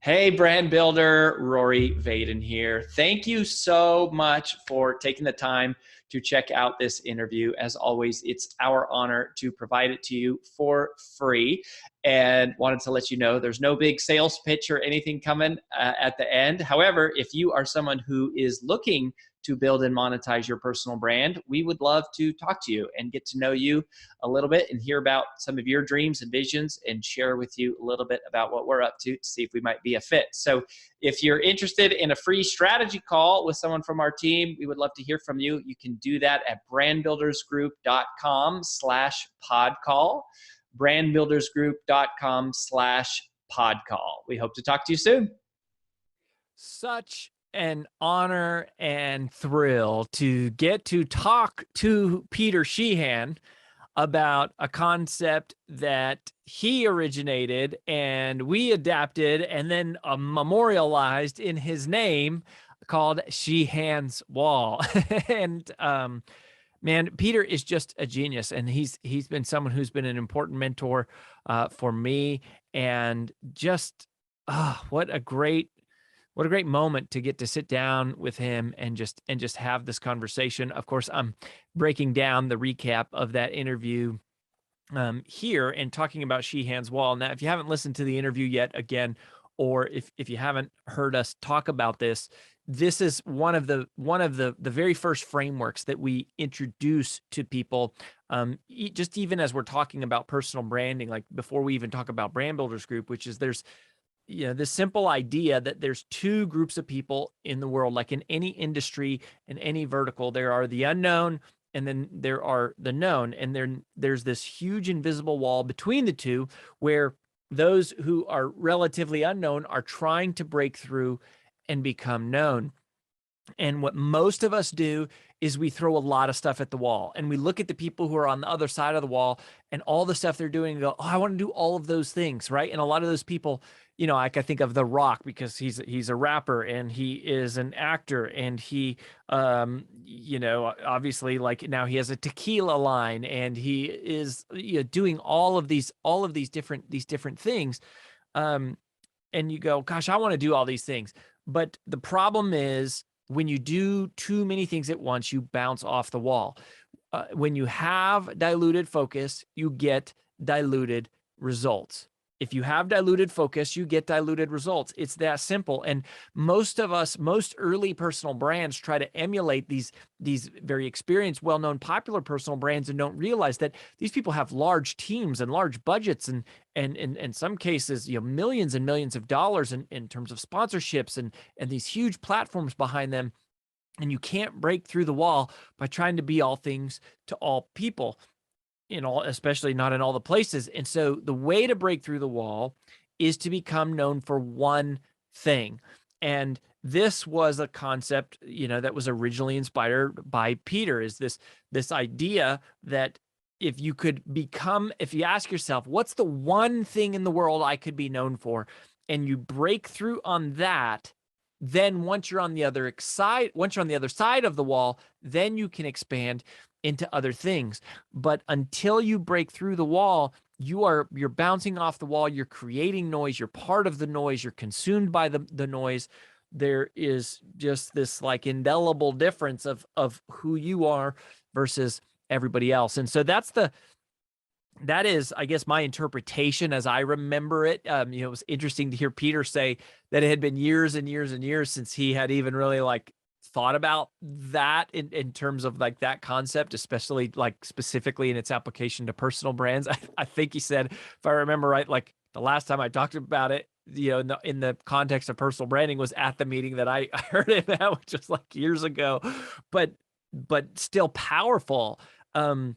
Hey, brand builder, Rory Vaden here. Thank you so much for taking the time to check out this interview. As always, it's our honor to provide it to you for free. And wanted to let you know there's no big sales pitch or anything coming at the end. However, if you are someone who is looking to build and monetize your personal brand, we would love to talk to you and get to know you a little bit and hear about some of your dreams and visions and share with you a little bit about what we're up to see if we might be a fit. So if you're interested in a free strategy call with someone from our team, we would love to hear from you. You can do that at brandbuildersgroup.com/podcall, brandbuildersgroup.com/podcall. We hope to talk to you soon. Such an honor and thrill to get to talk to Peter Sheahan about a concept that he originated and we adapted and then memorialized in his name called Sheahan's Wall. And man, Peter is just a genius, and he's been someone who's been an important mentor for me, and just what a great moment to get to sit down with him and just have this conversation. Of course, I'm breaking down the recap of that interview here and talking about Sheahan's Wall. Now, if you haven't listened to the interview yet, again, or if you haven't heard us talk about this, this is one of the very first frameworks that we introduce to people. Just even as we're talking about personal branding, like before we even talk about Brand Builders Group, which is there's this simple idea that there's two groups of people in the world, like in any industry, in any vertical. There are the unknown, and then there are the known. And there's this huge invisible wall between the two, where those who are relatively unknown are trying to break through and become known. And what most of us do is we throw a lot of stuff at the wall, and we look at the people who are on the other side of the wall and all the stuff they're doing and go, oh, I want to do all of those things, right? And a lot of those people, like I think of The Rock, because he's a rapper and he is an actor, and he, obviously, like now he has a tequila line, and he is doing all of these different things. And you go, gosh, I want to do all these things. But the problem is, when you do too many things at once, you bounce off the wall. When you have diluted focus, you get diluted results. If you have diluted focus, you get diluted results. It's that simple. And most early personal brands try to emulate these very experienced, well-known, popular personal brands, and don't realize that these people have large teams and large budgets, and in some cases, millions and millions of dollars in terms of sponsorships and these huge platforms behind them. And you can't break through the wall by trying to be all things to all people, especially not in all the places. And so the way to break through the wall is to become known for one thing. And this was a concept, that was originally inspired by Peter, is this idea that if you ask yourself, what's the one thing in the world I could be known for? And you break through on that, then once you're on the other side of the wall, then you can expand into other things. But until you break through the wall, you're bouncing off the wall, you're creating noise, you're part of the noise, you're consumed by the noise. There is just this like indelible difference of who you are versus everybody else. And so that is, I guess, my interpretation as I remember it. It was interesting to hear Peter say that it had been years and years and years since he had even really thought about that in terms of that concept, especially specifically in its application to personal brands. I think he said, if I remember right, the last time I talked about it, in the context of personal branding, was at the meeting that I heard it at, which was years ago, but still powerful. And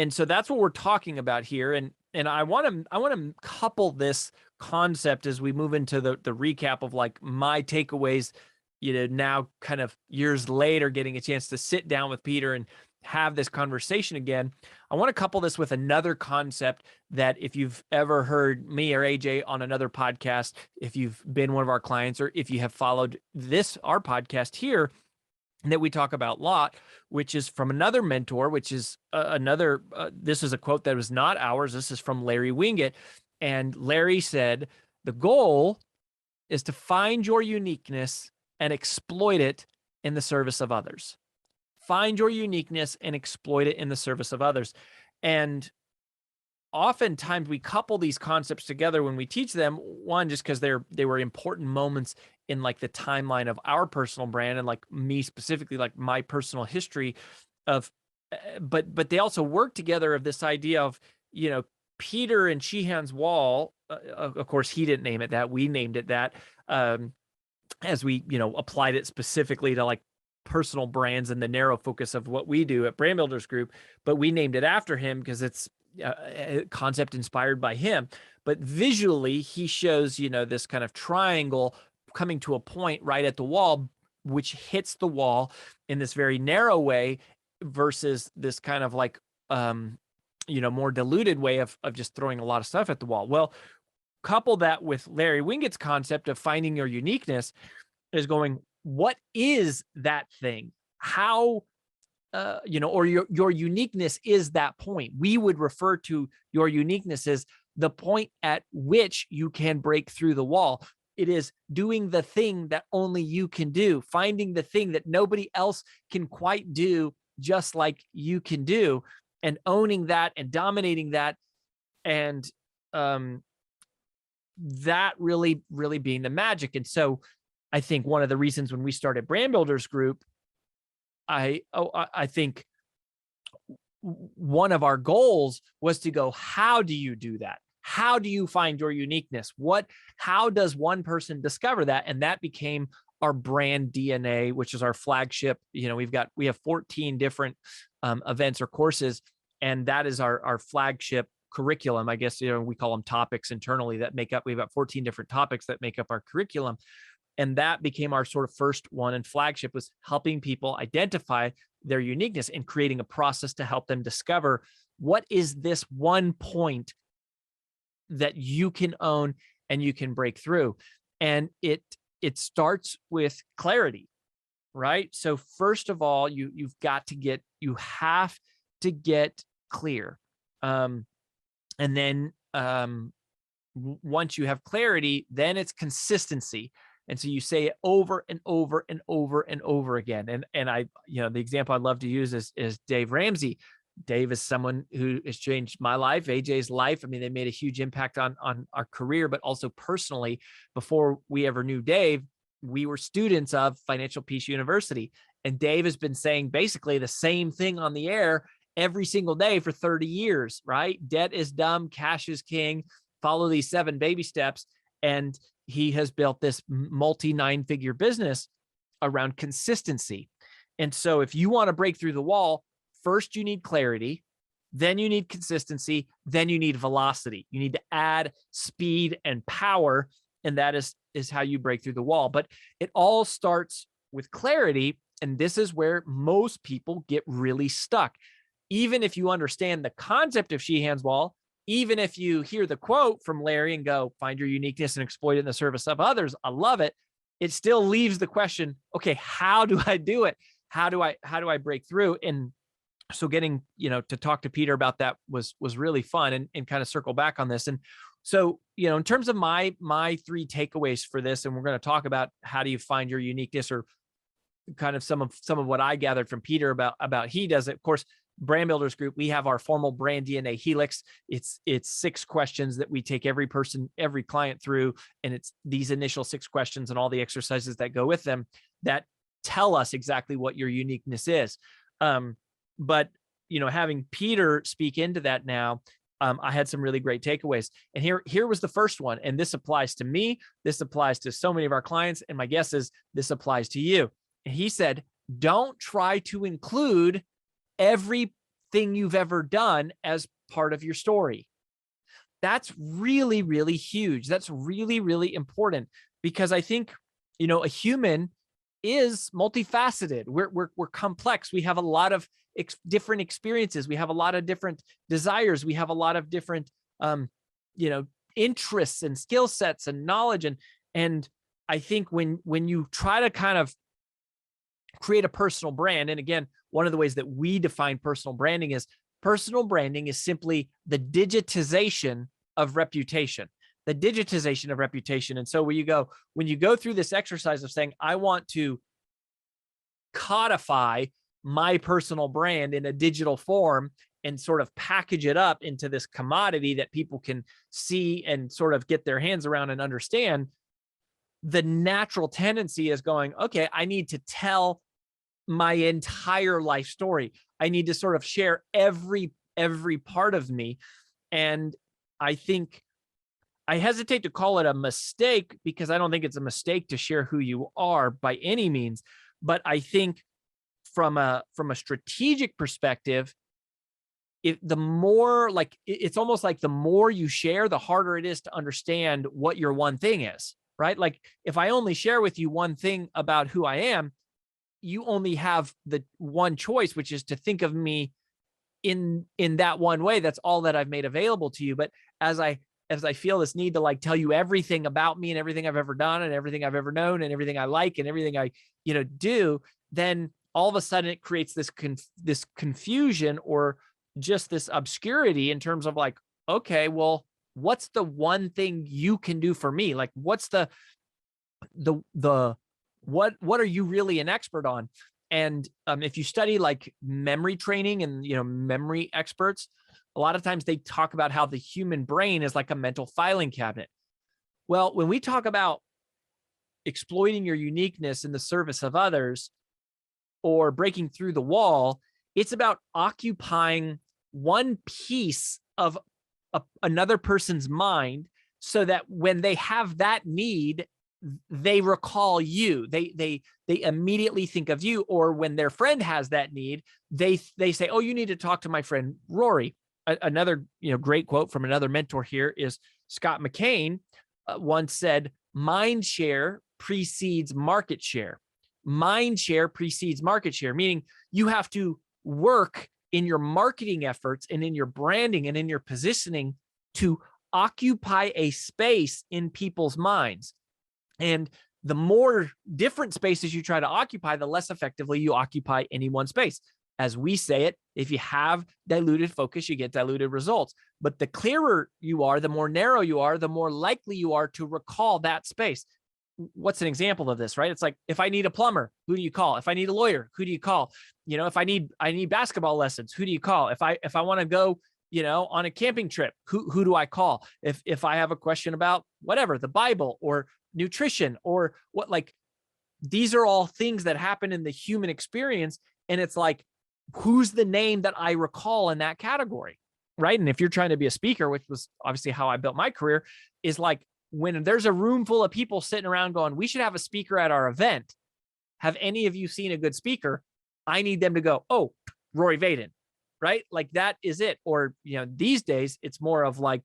so that's what we're talking about here. And I want to couple this concept as we move into the recap of my takeaways, now kind of years later, getting a chance to sit down with Peter and have this conversation again. I want to couple this with another concept that, if you've ever heard me or AJ on another podcast, if you've been one of our clients, or if you have followed our podcast here, that we talk about a lot, which is from another mentor, which is this is a quote that was not ours. This is from Larry Winget. And Larry said, the goal is to find your uniqueness and exploit it in the service of others. Find your uniqueness and exploit it in the service of others. And oftentimes we couple these concepts together when we teach them, one, just because they were important moments in like the timeline of our personal brand, and like me specifically, like my personal history of, but they also work together of this idea of, Peter and Sheahan's wall. Of course, he didn't name it that. We named it that, as we, applied it specifically to like personal brands and the narrow focus of what we do at Brand Builders Group. But we named it after him because it's a concept inspired by him. But visually, he shows, this kind of triangle coming to a point right at the wall, which hits the wall in this very narrow way versus this kind of like, more diluted way of just throwing a lot of stuff at the wall. Well, couple that with Larry Winget's concept of finding your uniqueness is going, what is that thing? How, or your uniqueness is that point. We would refer to your uniqueness as the point at which you can break through the wall. It is doing the thing that only you can do, finding the thing that nobody else can quite do, just like you can do, and owning that and dominating that. And that really, really being the magic. And so I think one of the reasons when we started Brand Builders Group, I think one of our goals was to go, how do you do that? How do you find your uniqueness? How does one person discover that? And that became our brand DNA, which is our flagship. We have 14 different events or courses, and that is our flagship curriculum. I guess, we call them topics internally that make up, we've got 14 different topics that make up our curriculum. And that became our sort of first one, and flagship was helping people identify their uniqueness and creating a process to help them discover what is this one point that you can own and you can break through. And it starts with clarity, right? So first of all, you have to get clear. And then once you have clarity, then it's consistency. And so you say it over and over and over and over again. And I, the example I'd love to use is Dave Ramsey. Dave is someone who has changed my life, AJ's life. I mean, they made a huge impact on our career, but also personally. Before we ever knew Dave, we were students of Financial Peace University. And Dave has been saying basically the same thing on the air every single day for 30 years, right? Debt is dumb, cash is king, follow these 7 baby steps. And he has built this multi-9-figure business around consistency. And so if you want to break through the wall, first you need clarity, then you need consistency, then you need velocity. You need to add speed and power, and that is how you break through the wall. But it all starts with clarity, and this is where most people get really stuck. Even if you understand the concept of Sheahan's wall, even if you hear the quote from Larry and go, find your uniqueness and exploit it in the service of others, I love it. It still leaves the question, okay, how do I do it? How do I break through? And so getting, to talk to Peter about that was really fun, and kind of circle back on this. And so, in terms of my 3 takeaways for this, and we're going to talk about how do you find your uniqueness, or kind of some of what I gathered from Peter about he does it. Of course, Brand Builders Group, we have our formal brand DNA helix. It's 6 questions that we take every client through. And it's these initial 6 questions and all the exercises that go with them that tell us exactly what your uniqueness is. But, having Peter speak into that now, I had some really great takeaways. And here was the first one. And this applies to me. This applies to so many of our clients. And my guess is this applies to you. And he said, don't try to include everything you've ever done as part of your story. That's really, really huge. That's really, really important, because I think, a human is multifaceted. We're complex. We have a lot of different experiences. We have a lot of different desires. We have a lot of different, interests and skill sets and knowledge. And I think when you try to kind of create a personal brand, and again, one of the ways that we define personal branding is simply the digitization of reputation. the digitization of reputation. And so when you go through this exercise of saying, I want to codify my personal brand in a digital form and sort of package it up into this commodity that people can see and sort of get their hands around and understand, the natural tendency is going, okay, I need to tell my entire life story. I need to sort of share every part of me. And I think I hesitate to call it a mistake, because I don't think it's a mistake to share who you are by any means. But I think from a strategic perspective, the more, like, it's almost like the more you share, the harder it is to understand what your one thing is, right? Like, if I only share with you one thing about who I am, you only have the one choice, which is to think of me in that one way. That's all that I've made available to you. But as I feel this need to, like, tell you everything about me and everything I've ever done and everything I've ever known and everything I like and everything I, do, then all of a sudden it creates this confusion, or just this obscurity in terms of, like, okay, well, what's the one thing you can do for me? Like, what's the what are you really an expert on? And if you study like memory training and, memory experts, a lot of times they talk about how the human brain is like a mental filing cabinet. Well, when we talk about exploiting your uniqueness in the service of others or breaking through the wall, it's about occupying one piece of another person's mind, so that when they have that need, they recall you. They immediately think of you. Or when their friend has that need, they say, oh, you need to talk to my friend Rory. Another great quote from another mentor here is Scott McCain once said, mind share precedes market share. Mind share precedes market share, meaning you have to work in your marketing efforts and in your branding and in your positioning to occupy a space in people's minds. And the more different spaces you try to occupy, the less effectively you occupy any one space. As we say it, if you have diluted focus, you get diluted results. But the clearer you are, the more narrow you are, the more likely you are to recall that space. What's an example of this, right? It's like, if I need a plumber, who do you call? If I need a lawyer, who do you call? If I need basketball lessons, who do you call? If I want to go, on a camping trip, who do I call? If I have a question about whatever, the Bible or nutrition or what, like, these are all things that happen in the human experience. And it's like, who's the name that I recall in that category, right? And if you're trying to be a speaker, which was obviously how I built my career, is like, when there's a room full of people sitting around going, we should have a speaker at our event. Have any of you seen a good speaker? I need them to go, oh, Rory Vaden, right? Like, that is it. Or, these days it's more of like,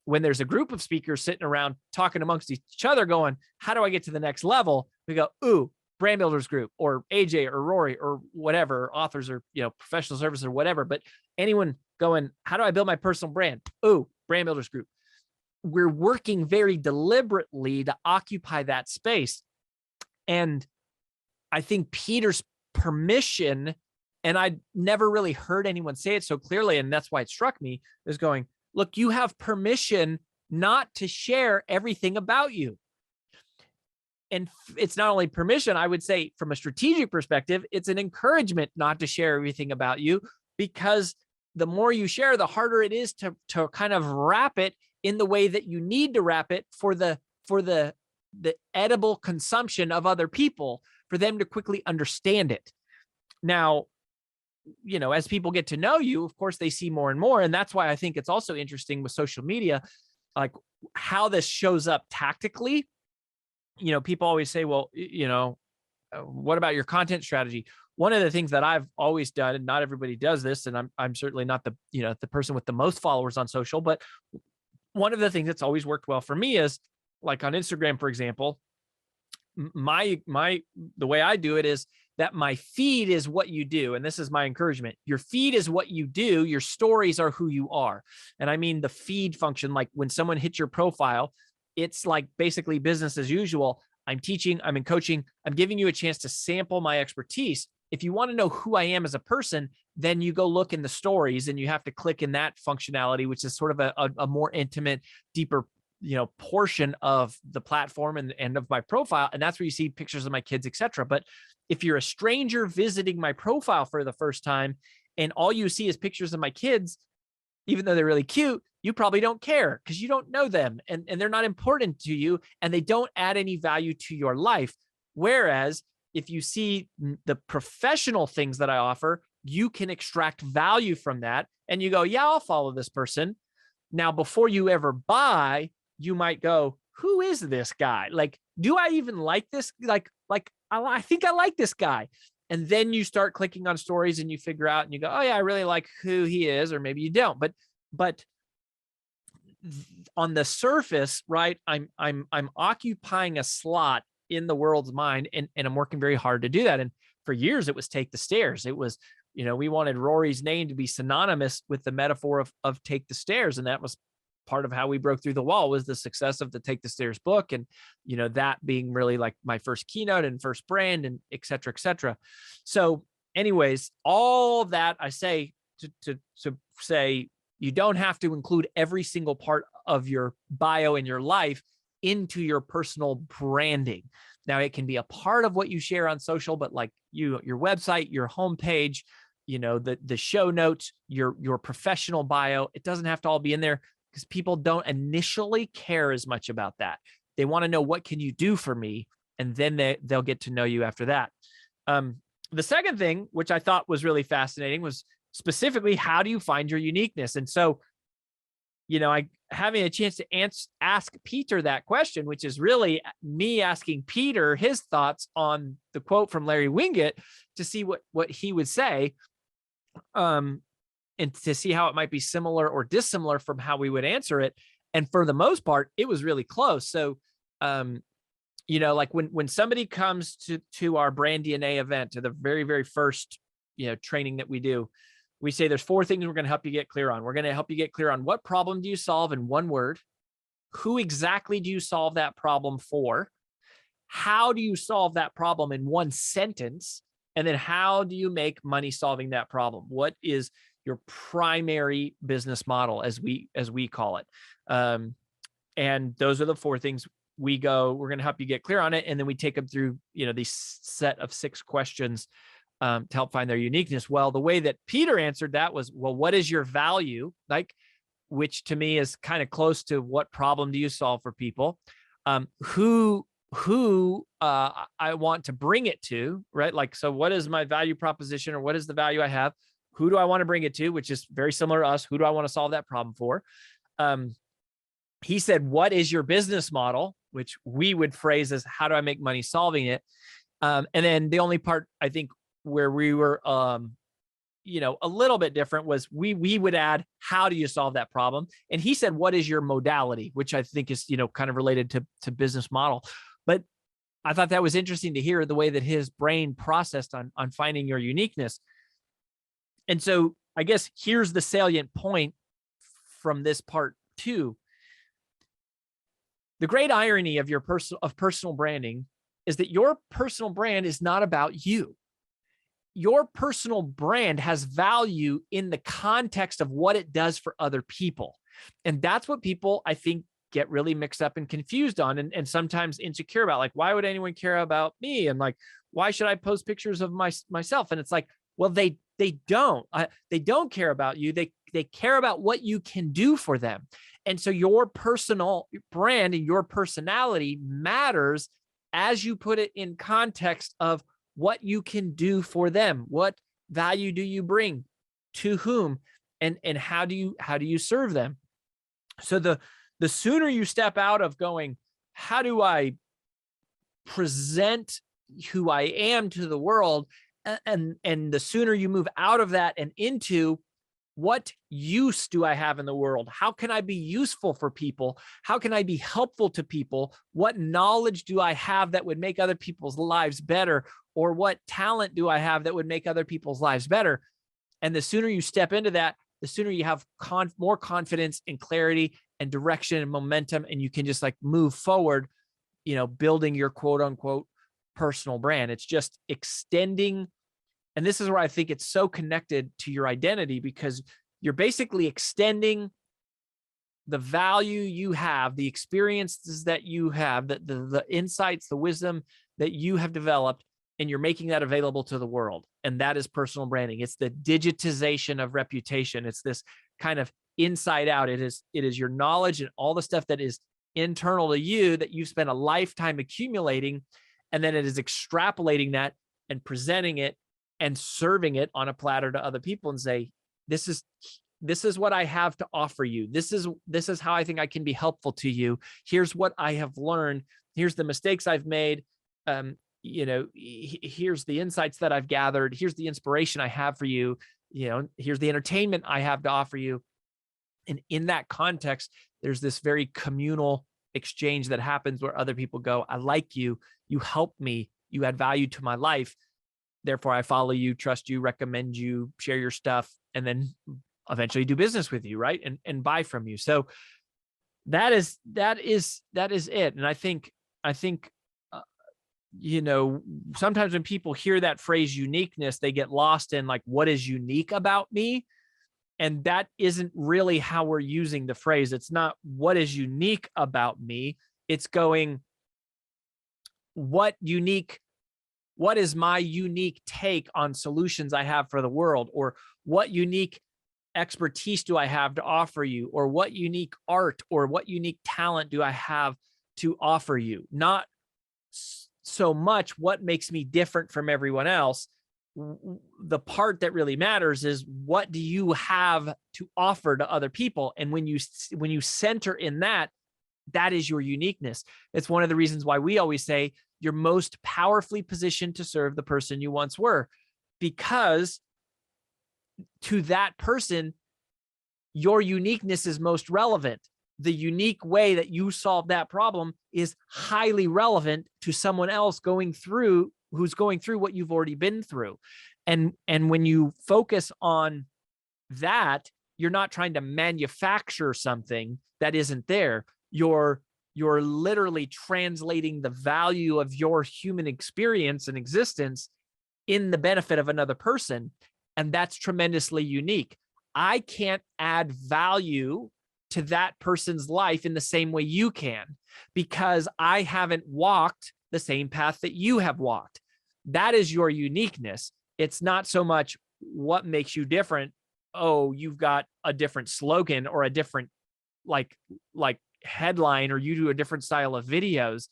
when there's a group of speakers sitting around talking amongst each other going, how do I get to the next level? We go, ooh, brand builders group, or AJ or Rory or whatever, authors or, professional services or whatever. But anyone going, how do I build my personal brand? Ooh, brand builders group. We're working very deliberately to occupy that space. And I think Peter's permission, and I never really heard anyone say it so clearly, and that's why it struck me, is going, look, you have permission not to share everything about you. And it's not only permission, I would say from a strategic perspective, it's an encouragement not to share everything about you, because the more you share, the harder it is to kind of wrap it in the way that you need to wrap it for the edible consumption of other people, for them to quickly understand it. Now, as people get to know you, of course, they see more and more. And that's why I think it's also interesting with social media, like how this shows up tactically. People always say, well, what about your content strategy? One of the things that I've always done, and not everybody does this, and I'm certainly not the person with the most followers on social, but one of the things that's always worked well for me is, like, on Instagram, for example, the way I do it is that my feed is what you do. And this is my encouragement. Your feed is what you do. Your stories are who you are. And I mean the feed function, like when someone hits your profile, it's like basically business as usual. I'm teaching, I'm in coaching, I'm giving you a chance to sample my expertise. If you want to know who I am as a person, then you go look in the stories, and you have to click in that functionality, which is sort of a more intimate, deeper portion of the platform and of my profile. And that's where you see pictures of my kids, etc. But if you're a stranger visiting my profile for the first time and all you see is pictures of my kids, even though they're really cute, you probably don't care because you don't know them and they're not important to you and they don't add any value to your life. Whereas if you see the professional things that I offer, you can extract value from that and you go, yeah, I'll follow this person. Now, before you ever buy, you might go, who is this guy? Like, do I even like this? I think I like this guy. And then you start clicking on stories and you figure out and you go, oh yeah, I really like who he is, or maybe you don't. But on the surface, right, I'm occupying a slot in the world's mind, and I'm working very hard to do that. And for years it was take the stairs. It was, we wanted Rory's name to be synonymous with the metaphor of take the stairs. And that was part of how we broke through the wall, was the success of the Take the Stairs book. And, that being really like my first keynote and first brand and et cetera, et cetera. So anyways, all that I say to say, you don't have to include every single part of your bio in your life into your personal branding. Now, it can be a part of what you share on social, but like your website, your homepage, the show notes, your professional bio, it doesn't have to all be in there because people don't initially care as much about that. They want to know, what can you do for me? And then they'll get to know you after that. The second thing, which I thought was really fascinating, was specifically, how do you find your uniqueness? And so, I having a chance to ask Peter that question, which is really me asking Peter his thoughts on the quote from Larry Winget to see what he would say, and to see how it might be similar or dissimilar from how we would answer it. And for the most part, it was really close. So, like when somebody comes to our Brand DNA event, to the very, very first, training that we do, we say there's 4 things we're going to help you get clear on. We're going to help you get clear on what problem do you solve in one word? Who exactly do you solve that problem for? How do you solve that problem in one sentence? And then how do you make money solving that problem? What is your primary business model, as we call it? And those are the 4 things we're going to help you get clear on it. And then we take them through, these set of 6 questions to help find their uniqueness. Well, the way that Peter answered that was, well, what is your value? Which to me is kind of close to what problem do you solve for people? Who I want to bring it to, right? So what is my value proposition, or what is the value I have? Who do I want to bring it to? Which is very similar to us. Who do I want to solve that problem for? He said, what is your business model? Which we would phrase as, how do I make money solving it? And then the only part I think where we were, a little bit different was we would add, how do you solve that problem? And he said, what is your modality? Which I think is, kind of related to business model. But I thought that was interesting to hear the way that his brain processed on finding your uniqueness. And so I guess here's the salient point from this part 2. The great irony of personal branding is that your personal brand is not about you. Your personal brand has value in the context of what it does for other people. And that's what people, I think, get really mixed up and confused on, and sometimes insecure about. Like, why would anyone care about me? And like, why should I post pictures of myself? And it's like, well, they don't care about you. They care about what you can do for them. And so your personal brand and your personality matters as you put it in context of what you can do for them. What value do you bring to whom, and how do you serve them? So the sooner you step out of going, how do I present who I am to the world? And the sooner you move out of that and into, what use do I have in the world? How can I be useful for people? How can I be helpful to people? What knowledge do I have that would make other people's lives better? Or what talent do I have that would make other people's lives better? And the sooner you step into that, the sooner you have more confidence and clarity and direction and momentum, and you can just like move forward, building your quote unquote personal brand. It's just extending. And this is where I think it's so connected to your identity, because you're basically extending the value you have, the experiences that you have, the insights, the wisdom that you have developed, and you're making that available to the world. And that is personal branding. It's the digitization of reputation. It's this kind of inside out. It is your knowledge and all the stuff that is internal to you that you've spent a lifetime accumulating. And then it is extrapolating that and presenting it and serving it on a platter to other people and say, this is what I have to offer you. This is how I think I can be helpful to you. Here's what I have learned. Here's the mistakes I've made. Here's the insights that I've gathered. Here's the inspiration I have for you. Here's the entertainment I have to offer you. And in that context, there's this very communal exchange that happens where other people go, I like you. You help me. You add value to my life. Therefore, I follow you, trust you, recommend you, share your stuff, and then eventually do business with you, right? And buy from you. So that is it. And I think sometimes when people hear that phrase uniqueness, they get lost in like, what is unique about me? And that isn't really how we're using the phrase. It's not what is unique about me. It's going, what is my unique take on solutions I have for the world? Or what unique expertise do I have to offer you? Or what unique art or what unique talent do I have to offer you? Not so much what makes me different from everyone else. The part that really matters is what do you have to offer to other people? And when you center in that, that is your uniqueness. It's one of the reasons why we always say you're most powerfully positioned to serve the person you once were, because to that person, your uniqueness is most relevant. The unique way that you solve that problem is highly relevant to someone else who's going through what you've already been through. And when you focus on that, you're not trying to manufacture something that isn't there. You're literally translating the value of your human experience and existence in the benefit of another person. And that's tremendously unique. I can't add value to that person's life in the same way you can, because I haven't walked the same path that you have walked. That is your uniqueness. It's not so much what makes you different. Oh, you've got a different slogan or a different like headline, or you do a different style of videos,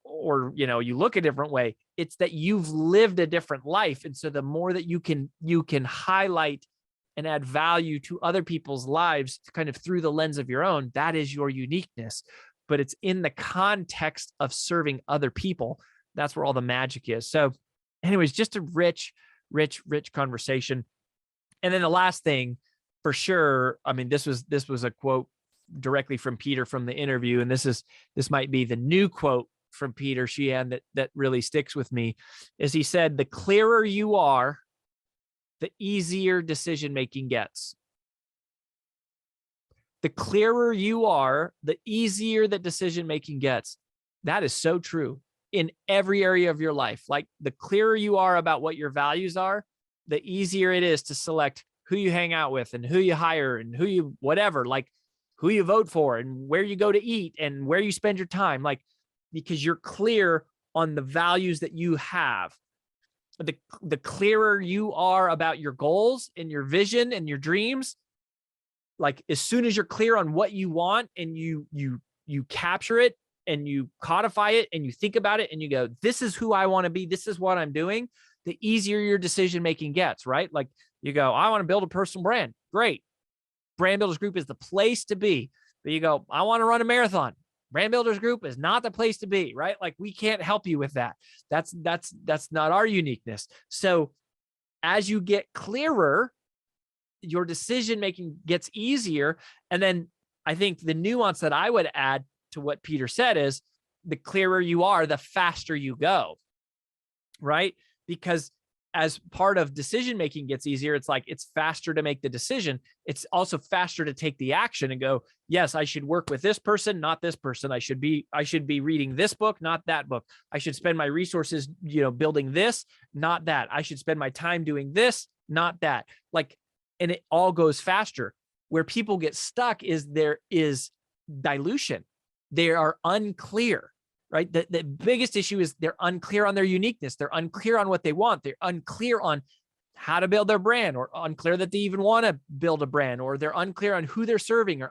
or you look a different way. It's that you've lived a different life. And so the more that you can highlight and add value to other people's lives kind of through the lens of your own, that is your uniqueness. But it's in the context of serving other people. That's where all the magic is. So anyways, just a rich conversation. And then the last thing for sure, I mean, this was a quote directly from Peter from the interview. And this might be the new quote from Peter Sheahan that really sticks with me, is he said, the clearer you are, the easier decision-making gets. The clearer you are, the easier that decision-making gets. That is so true in every area of your life. Like the clearer you are about what your values are, the easier it is to select who you hang out with and who you hire and who you, whatever, like who you vote for and where you go to eat and where you spend your time, like, because you're clear on the values that you have. The clearer you are about your goals and your vision and your dreams, like as soon as you're clear on what you want and you capture it and you codify it and you think about it and you go, this is who I want to be, this is what I'm doing, the easier your decision making gets, right? Like you go, I want to build a personal brand. Great. Brand Builders Group is the place to be. But you go, I want to run a marathon. Brand Builders Group is not the place to be, right? Like we can't help you with that. That's not our uniqueness. So as you get clearer, your decision-making gets easier. And then I think the nuance that I would add to what Peter said is the clearer you are, the faster you go, right? Because as part of decision-making gets easier, it's like, it's faster to make the decision. It's also faster to take the action and go, yes, I should work with this person, not this person. I should be reading this book, not that book. I should spend my resources, building this, not that. I should spend my time doing this, not that. Like, and it all goes faster. where people get stuck is there is dilution. They are unclear, right? The biggest issue is they're unclear on their uniqueness. They're unclear on what they want. They're unclear on how to build their brand, or unclear that they even want to build a brand, or they're unclear on who they're serving,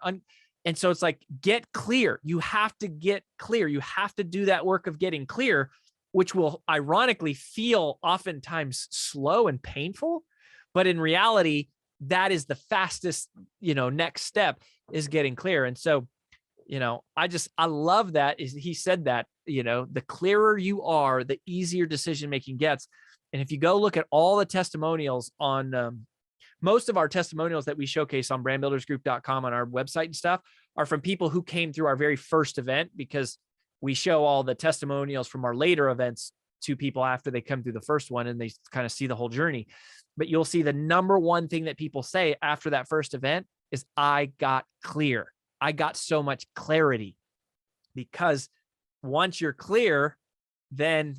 and so it's like, get clear. You have to get clear. You have to do that work of getting clear, which will ironically feel oftentimes slow and painful. But in reality, that is the fastest, next step, is getting clear. And so, I love that he said that, the clearer you are, the easier decision-making gets. And if you go look at all the testimonials on, most of our testimonials that we showcase on brandbuildersgroup.com on our website and stuff are from people who came through our very first event, because we show all the testimonials from our later events to people after they come through the first one, and they kind of see the whole journey. But you'll see the number one thing that people say after that first event is, I got clear. I got so much clarity. Because once you're clear, then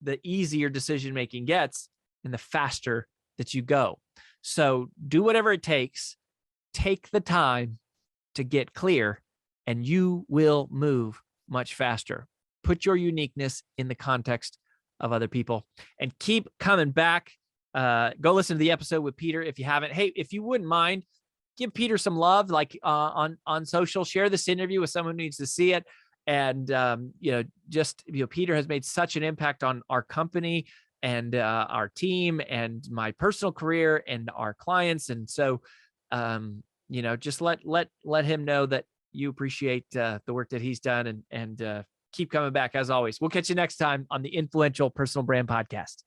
the easier decision-making gets and the faster that you go. So do whatever it takes, take the time to get clear, and you will move much faster. Put your uniqueness in the context of other people, and keep coming back. Go listen to the episode with Peter if you haven't. Hey, if you wouldn't mind, give Peter some love, like on social. Share this interview with someone who needs to see it. And Peter has made such an impact on our company and our team and my personal career and our clients. And so, just let him know that you appreciate the work that he's done, and keep coming back as always. We'll catch you next time on the Influential Personal Brand Podcast.